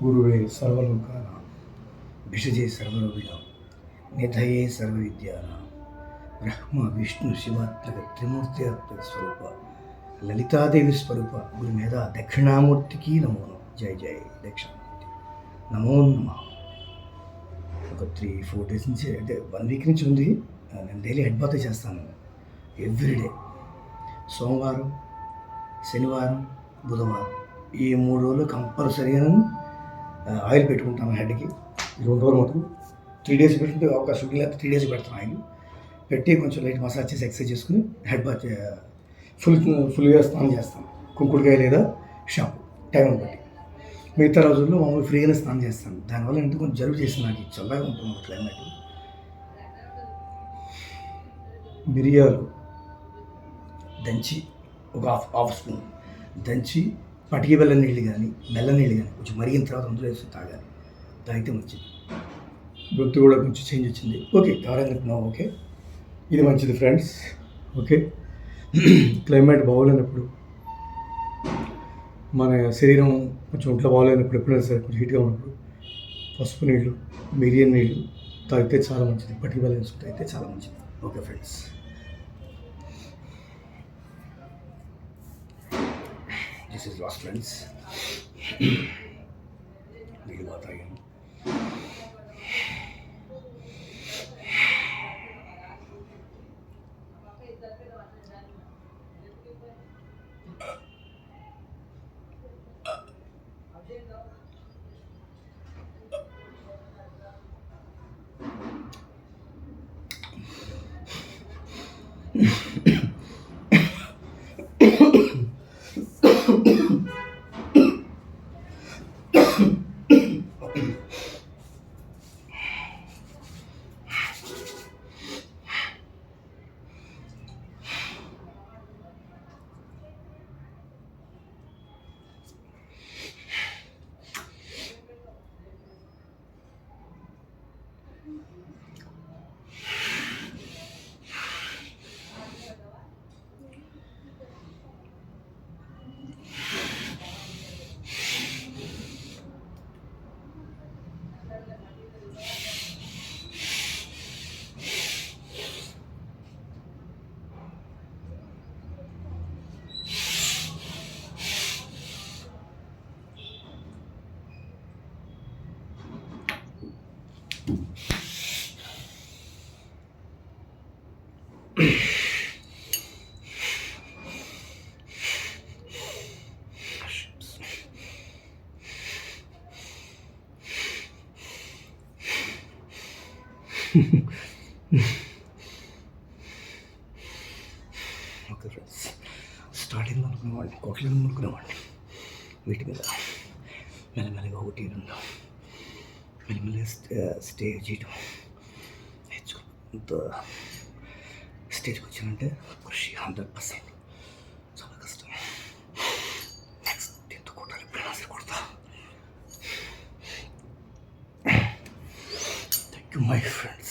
గురువే సర్వలోకానాం భిషజే సర్వరోగిణాం నిధయే సర్వవిద్యానాం బ్రహ్మ విష్ణు శివాత్మక త్రిమూర్త్యాత్మక స్వరూప లలితాదేవి స్వరూప గురు మీద దక్షిణామూర్తికి నమో జై జై దక్షిణామూర్తి నమో నమ. ఒక 3-4 డేస్ నుంచి అంటే 1 వీక్ నుంచి ఉంది. నేను డైలీ హెడ్ బాత్ చేస్తాను ఎవ్రీడే. సోమవారం, శనివారం, బుధవారం ఈ 3 రోజులు కంపల్సరీగా ఆయిల్ పెట్టుకుంటాను హెడ్కి. 2 రోజులు మటుకు 3 డేస్ పెట్టుకుంటే అవకాశం లేదు, 3 డేస్ పెడతాను ఆయిల్ పెట్టి కొంచెం లైట్ మసాజ్ చేసి ఎక్సర్సైజ్ చేసుకుని హెడ్ బాత్ ఫుల్గా స్నానం చేస్తాను. కుంకుడుకాయ లేదా షాంపూ టైం బట్టి. మిగతా రోజుల్లో మామూలు ఫ్రీగానే స్నానం చేస్తాను. దానివల్ల ఎందుకు కొంచెం జలుబు చేసి నాకు చల్లగా ఉంటుంది క్లైమేట్. మిరియాలు దంచి ఒక హాఫ్ స్పూన్ దంచి పటికి బెల్లం నీళ్ళు కానీ బెల్లం నీళ్ళు కానీ కొంచెం మరిగిన తర్వాత అందులో వేసి తాగాలి. తాగితే మంచిది. గొంతు కూడా కొంచెం చేంజ్ వచ్చింది. ఓకే, కావాలనుకున్నాం. ఓకే, ఇది మంచిది ఫ్రెండ్స్. ఓకే, క్లైమేట్ బాగోలేనప్పుడు, మన శరీరం కొంచెం ఒంట్లో బాగోలేనప్పుడు, ఎప్పుడైనా సరే కొంచెం హీట్గా ఉన్నప్పుడు పసుపు నీళ్ళు, మిరియం నీళ్ళు తాగితే చాలా మంచిది. పటికి బెల్లం వేసుకుంటే అయితే చాలా మంచిది. Okay friends, this is last friends. నీళ్ళు బాగా తాగాను. ఓకే ఫ్రెండ్స్, స్టార్టింగ్ అనుకునేవాడిని, కోట్లను అనుకునేవాడిని. వీటి మీద మెల్లమెల్లగా 1-2 మెల్లమెల్లగా స్టే చేయటం నేర్చుకుంత స్టేజ్కి వచ్చానంటే కృషి 100%. చాలా కష్టం. నెక్స్ట్ ఎంత కొట్టాలి, ఎప్పుడైనా సరే కొడతా. Thank you my friends.